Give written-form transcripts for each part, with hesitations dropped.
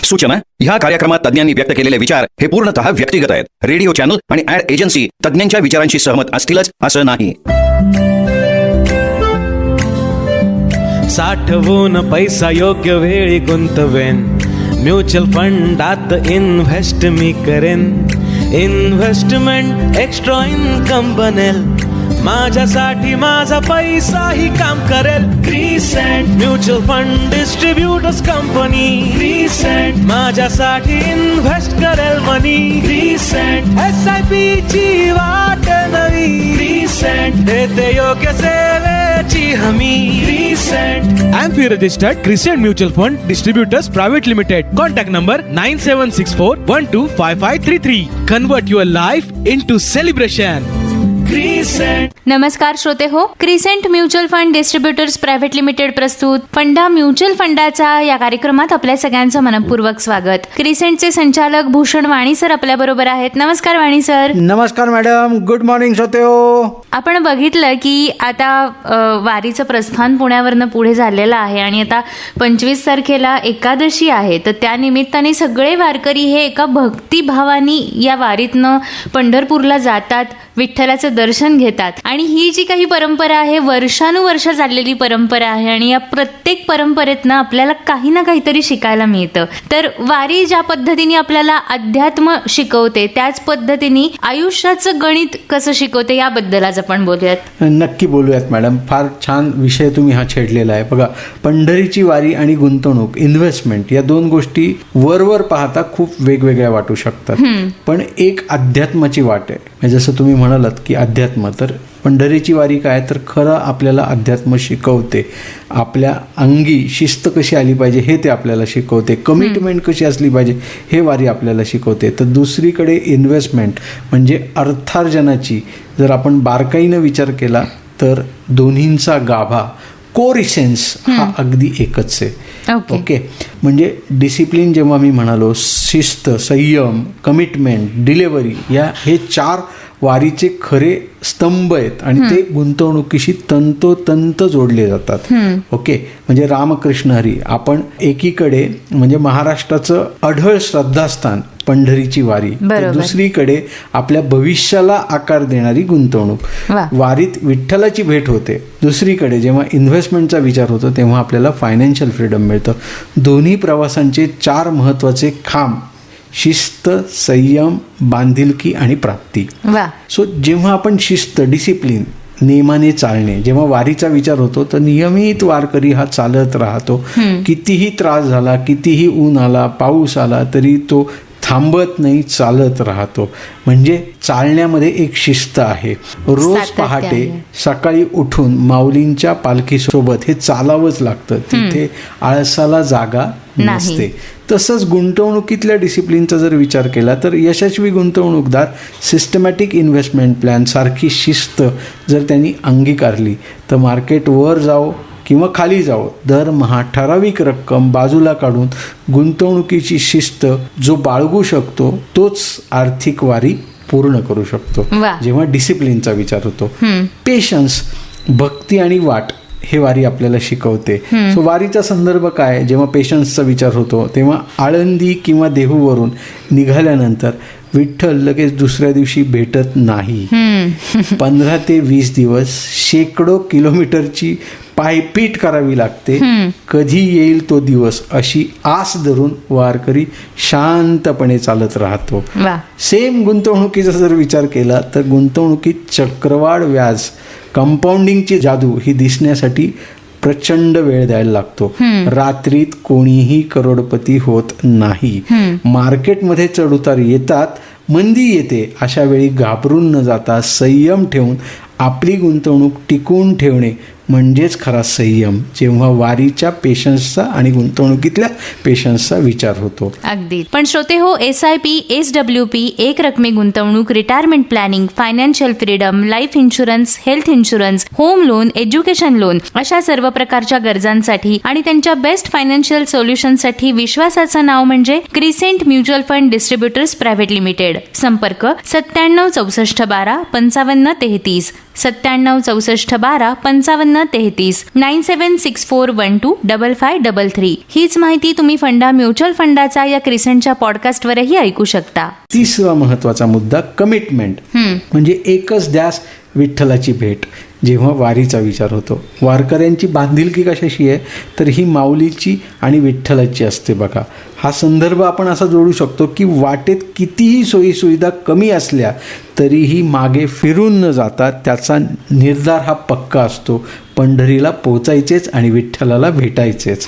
सूचना, ह्या कार्यक्रमात तज्ञांनी व्यक्त केलेले विचार हे पूर्णतः व्यक्तिगत आहेत. रेडिओ चॅनल आणि ऍड एजन्सी तज्ञांच्या विचारांशी सहमत असतीलच असं नाही. साठवून पैसा योग्य वेळी गुंतवेन, म्युच्युअल फंडात इन्व्हेस्ट मी करेन. इन्व्हेस्टमेंट एक्स्ट्रा इन्कम बनेल, माझ्यासाठी माझा पैसाही काम करेल. Crescent mutual fund distributors company, crescent माझ्यासाठी इन्व्हेस्ट करेल मनी. क्रिसेंट SIP ची वाट नवी, क्रिसेंट देते योग्य सेवेची हमी. Crescent AMFI registered Crescent Mutual Fund Distributors Private Limited. Contact number 9764125533. Convert your life into celebration. नमस्कार श्रोते हो, crescent mutual fund distributors private limited प्रस्तुत फंडा म्युच्युअल फंडाचा या कार्यक्रमात आपल्या सगळ्यांचं मनपूर्वक स्वागत. क्रिसेंटचे संचालक भूषण वाणी सर आपल्या बरोबर आहेत. नमस्कार वाणी सर. नमस्कार मॅडम, गुड मॉर्निंग श्रोते हो. आपण बघितलं की आता वारीचं प्रस्थान पुण्यावरनं पुढे झालेलं आहे आणि आता 25 तारखेला एकादशी आहे, तर त्या निमित्ताने सगळे वारकरी हे एका भक्तिभावानी या वारीतनं पंढरपूरला जातात, विठ्ठलाचं दर्शन घेतात. आणि ही जी काही परंपरा आहे वर्षानुवर्ष चाललेली परंपरा आहे आणि या प्रत्येक परंपरेतनं आपल्याला काही ना काहीतरी शिकायला मिळतं. तर वारी ज्या पद्धतीने आपल्याला अध्यात्म शिकवते त्याच पद्धतीने आयुष्याचं गणित कसं शिकवते याबद्दल आज आपण बोलूयात. नक्की बोलूयात मॅडम. फार छान विषय तुम्ही हा छेडलेला आहे. बघा, पंढरीची वारी आणि गुंतवणूक, इन्व्हेस्टमेंट या दोन गोष्टी वरवर पाहता खूप वेगवेगळ्या वाटू शकतात, पण एक अध्यात्माची वाट आहे. जसं तुम्ही म्हणालात की अध्यात्म, तर पंढरीची वारी काय तर खरं आपल्याला अध्यात्म शिकवते. आपल्या अंगी शिस्त कशी आली पाहिजे हे ते आपल्याला शिकवते. कमिटमेंट कशी असली पाहिजे हे वारी आपल्याला शिकवते. तर दुसरीकडे इन्व्हेस्टमेंट म्हणजे अर्थार्जनाची जर आपण बारकाईनं विचार केला तर दोन्हींचा गाभा, कोर इसेन्स हा अगदी एकच आहे. ओके, म्हणजे डिसिप्लिन जेव्हा मी म्हणालो, शिस्त, संयम, कमिटमेंट, डिलेव्हरी, हे 4 वारीचे खरे स्तंभ आहेत आणि ते गुंतवणुकीशी तंतोतंत जोडले जातात. ओके, म्हणजे रामकृष्ण हरी, आपण एकीकडे म्हणजे महाराष्ट्राचं अढळ श्रद्धास्थान पंढरीची वारी, तर दुसरीकडे आपल्या भविष्याला आकार देणारी गुंतवणूक. वारीत विठ्ठलाची भेट होते, दुसरीकडे जेव्हा इन्व्हेस्टमेंटचा विचार होतो तेव्हा आपल्याला फायनान्शियल फ्रीडम मिळतं. दोन्ही प्रवासांचे 4 महत्वाचे खांब, शिस्त, संयम, बांधिलकी आणि प्राप्ती. सो जेव्हा आपण शिस्त, डिसिप्लिन, नियमाने चालणे, जेव्हा वारीचा विचार होतो तर नियमित वारकरी हा चालत राहतो. कितीही त्रास झाला, कितीही ऊन आला, पाऊस आला तरी तो थांबत नाही, चालत राहतो. म्हणजे चालण्यामध्ये एक शिस्त आहे. रोज पहाटे सकाळी उठून माऊलींच्या पालखीसोबत हे चालावंच लागतं. तिथे आळसाला जागा नसते. तसंच गुंतवणुकीतल्या डिसिप्लिनचा जर विचार केला तर यशस्वी गुंतवणूकदार सिस्टमॅटिक इन्व्हेस्टमेंट प्लॅन सारखी शिस्त जर त्यांनी अंगीकारली तर मार्केट वर जाओ किंवा खाली जाओ, दरमहा ठराविक रक्कम बाजूला काढून गुंतवणुकीची शिस्त जो बाळगू शकतो तोच आर्थिक वारी पूर्ण करू शकतो. जेव्हा डिसिप्लिनचा विचार होतो. पेशन्स, भक्ती आणि वाट हे वारी आपल्याला शिकवते. सो वारीचा संदर्भ काय, जेव्हा पेशन्सचा विचार होतो तेव्हा आळंदी किंवा देहूवरून निघाल्यानंतर विठ्ठल लगेच दुसऱ्या दिवशी भेटत नाही. 15 ते 20 दिवस शेकडो किलोमीटरची पायपीट करावी लागते. कधी येईल तो दिवस अशी आस धरून वारकरी शांतपणे चालत राहतो. सेम गुंतवणुकीचा जर विचार केला तर गुंतवणुकीत चक्रवाढ व्याज, कंपाऊंडिंगची जादू ही दिसण्यासाठी प्रचंड वेळ द्यायला लागतो. रात्रीत कोणीही करोडपती होत नाही. मार्केटमध्ये चढउतार येतात, मंदी येते, अशा वेळी घाबरून न जाता संयम ठेवून आपली गुंतवणूक टिकवून ठेवणे म्हणजेच खरा संयम. जेव्हा वारीच्या पेशन्सचा आणि गुंतवणुकीतल्या पेशन्सचा विचार होतो. अगदी. पण श्रोते हो, SIP, SWP, एक रकमी गुंतवणूक, retirement planning, financial freedom, life insurance, health insurance, home loan, education loan अशा सर्व प्रकारच्या गरजांसाठी आणि त्यांच्या बेस्ट फायनान्शियल सोल्युशनसाठी विश्वासाचं नाव म्हणजे crescent mutual fund distributors private limited. संपर्क 97 64 12 55 33, 97 64 12 55 5533 9764125533. हीच माहिती तुम्ही फंडा म्युच्युअल फंडाचा या क्रिसेंटच्या पॉडकास्टवरही ऐकू शकता. तिसरा महत्वाचा मुद्दा कमिटमेंट, म्हणजे एकच ध्यास विठ्ठलाची भेट. जेव्हा वारीचा विचार होतो, वारकऱ्यांची बांधिलकी कशाशी आहे तर ही माऊलीची आणि विठ्ठलाची असते बघा. हा संदर्भ आपण असा जोडू शकतो की वाटेत कितीही सोयीसुविधा कमी असल्या तरीही मागे फिरून न जाता त्याचा निर्धार हा पक्का असतो, पंढरीला पोचायचेच आणि विठ्ठलाला भेटायचेच.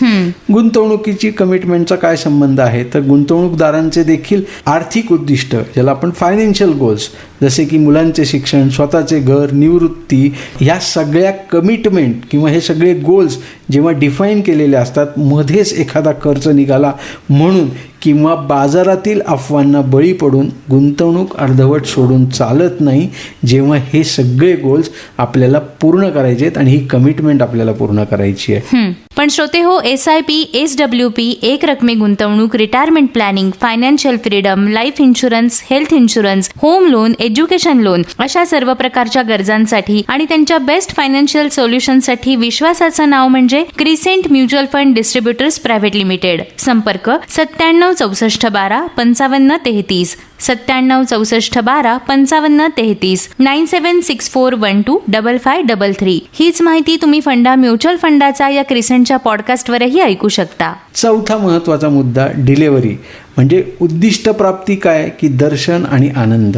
गुंतवणुकीची कमिटमेंटचा काय संबंध आहे तर गुंतवणूकदारांचे देखील आर्थिक उद्दिष्ट, ज्याला आपण फायनान्शियल गोल्स, जसे की मुलांचे शिक्षण, स्वतःचे घर, निवृत्ती, ह्या सगळ्या कमिटमेंट किंवा हे सगळे गोल्स जेव्हा डिफाईन केलेले असतात, मध्येच एखादा खर्च निघाला म्हणून किंवा बाजारातील अफवांना बळी पडून गुंतवणूक अर्धवट सोडून चालत नाही. जेव्हा हे सगळे गोल्स आपल्याला पूर्ण करायचे आहेत आणि ही कमिटमेंट आपल्याला पूर्ण करायची आहे. पण श्रोते हो, SIP, SWP, एक रकमी गुंतवणूक, retirement planning, financial freedom, life insurance, health insurance, home loan, education loan अशा सर्व प्रकारच्या गरजांसाठी आणि त्यांच्या बेस्ट फायनान्शियल सोल्युशनसाठी विश्वासाचं नाव म्हणजे crescent mutual fund distributors private limited. संपर्क 976412 5533 976412 5533 9764125533. हीच माहिती तुम्ही फंडा म्युच्युअल फंडाचा या क्रिसेंटच्या पॉडकास्टवरही ऐकू शकता. चौथा महत्वाचा मुद्दा डिलेव्हरी, म्हणजे उद्दिष्ट प्राप्ती काय की दर्शन आणि आनंद.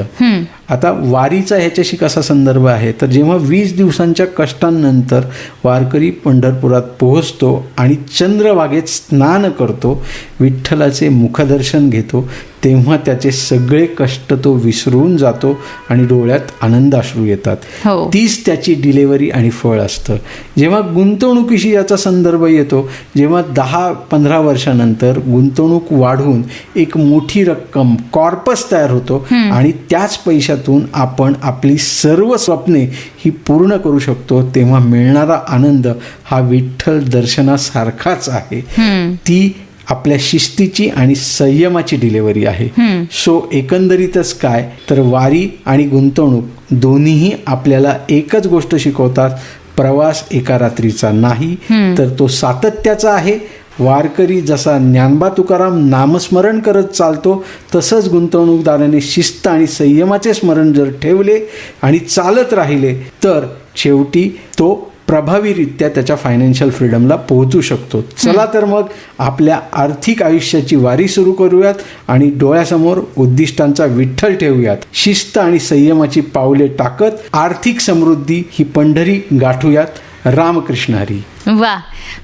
आता वारीचा ह्याच्याशी कसा संदर्भ आहे तर जेव्हा 20 दिवसांच्या कष्टांनंतर वारकरी पंढरपुरात पोहोचतो आणि चंद्रभागेत स्नान करतो, विठ्ठलाचे मुखदर्शन घेतो, तेव्हा त्याचे सगळे कष्ट तो विसरून जातो आणि डोळ्यात आनंदाश्रू येतात. तीच त्याची डिलेव्हरी आणि फळ असतं. जेव्हा गुंतवणुकीशी याचा संदर्भ येतो, जेव्हा 10-15 वर्षानंतर गुंतवणूक वाढून एक मोठी रक्कम कॉर्पस तयार होतो आणि त्याच पैशातून आपण आपली सर्व स्वप्ने ही पूर्ण करू शकतो, तेव्हा मिळणारा आनंद हा विठ्ठल दर्शनासारखाच आहे. ती आपल्या शिस्तीची आणि संयमाची डिलेव्हरी आहे. सो एकंदरीतच काय तर वारी आणि गुंतवणूक दोन्हीही आपल्याला एकच गोष्ट शिकवतात, प्रवास एका रात्रीचा नाही तर तो सातत्याचा आहे. वारकरी जसा ज्ञानबा तुकाराम नामस्मरण करत चालतो, तसंच गुंतवणूकदाराने शिस्त आणि संयमाचे स्मरण जर ठेवले आणि चालत राहिले तर शेवटी तो प्रभावीरित्या त्याच्या फायनान्शियल फ्रीडमला पोहोचू शकतो. चला तर मग आपल्या आर्थिक आयुष्याची वारी सुरू करूयात आणि डोळ्यासमोर उद्दिष्टांचा विठ्ठल ठेवूयात. शिस्त आणि संयमाची पावले टाकत आर्थिक समृद्धी ही पंढरी गाठूयात. रामकृष्ण हरी. वा,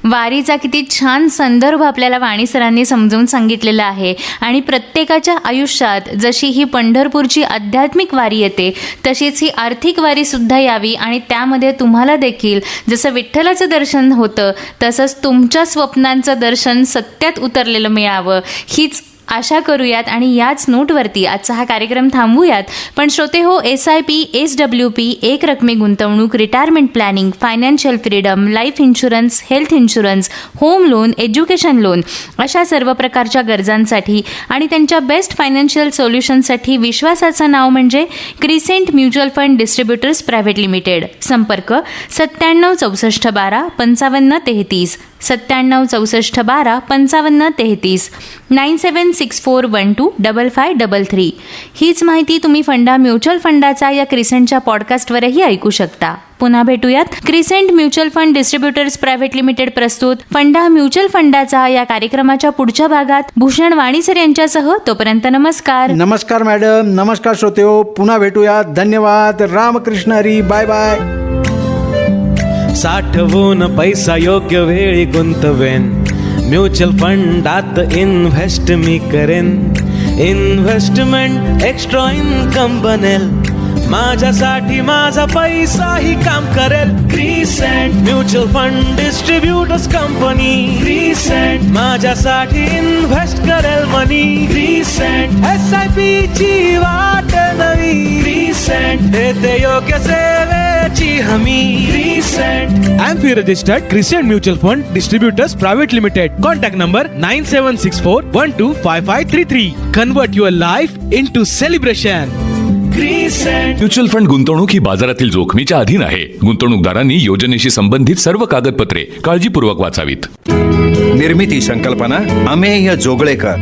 वारीचा किती छान संदर्भ आपल्याला वाणी सरांनी समजून सांगितलेला आहे. आणि प्रत्येकाच्या आयुष्यात जशी ही पंढरपूरची आध्यात्मिक वारी येते तशीच ही आर्थिक वारी सुद्धा यावी आणि त्यामध्ये तुम्हाला देखील जसं विठ्ठलाचं दर्शन होतं तसंच तुमच्या स्वप्नांचं दर्शन सत्यात उतरलेलं मिळावं हीच आशा करूयात आणि याच नोटवरती आजचा हा कार्यक्रम थांबवूयात. पण श्रोते हो, SIP, SWP, एक रकमी गुंतवणूक, retirement planning, financial freedom, life insurance, health insurance, home loan, education loan अशा सर्व प्रकारच्या गरजांसाठी आणि त्यांच्या बेस्ट फायनान्शियल सोल्युशनसाठी विश्वासाचं नाव म्हणजे crescent mutual fund distributors private limited. संपर्क 976412 5533 976412 5533 9764125533. हीच माहिती तुम्ही फंडा म्युच्युअल फंडाचा या क्रिसेंटच्या पॉडकास्टवरही ऐकू शकता. पुन्हा भेटूयात. Crescent mutual fund distributors private limited प्रस्तुत फंडा म्युच्युअल फंडाचा या कार्यक्रमाच्या पुढच्या भागात भूषण वाणीसर यांच्यासह. तोपर्यंत नमस्कार. नमस्कार मॅडम. नमस्कार श्रोतेहो. पुन्हा भेटूयात. धन्यवाद. रामकृष्ण हरी. Bye bye. साठवून पैसा योग्य वेळी गुंतवेन, म्युच्युअल फंडात इन्व्हेस्ट मी करेन. इन्व्हेस्टमेंट एक्स्ट्रा इन्कम बनेल, माझ्यासाठी माझा पैसाही काम करेल. Crescent mutual fund distributors company, crescent माझ्यासाठी इन्व्हेस्ट करेल मनी. क्रिसेंट SIP ची वाट नवी, क्रिसेंट देते योग्य सेवेची हमी. Crescent AMFI registered Crescent Mutual Fund Distributors Private Limited. Contact number 9764125533. Convert your life into celebration. Mutual fund गुंतवणूक ही बाजारातील जोखमीच्या अधीन आहे. गुंतवणूकदारांनी योजनेशी संबंधित सर्व कागदपत्रे काळजीपूर्वक वाचावीत. निर्मिती संकल्पना अमेय जोगळेकर.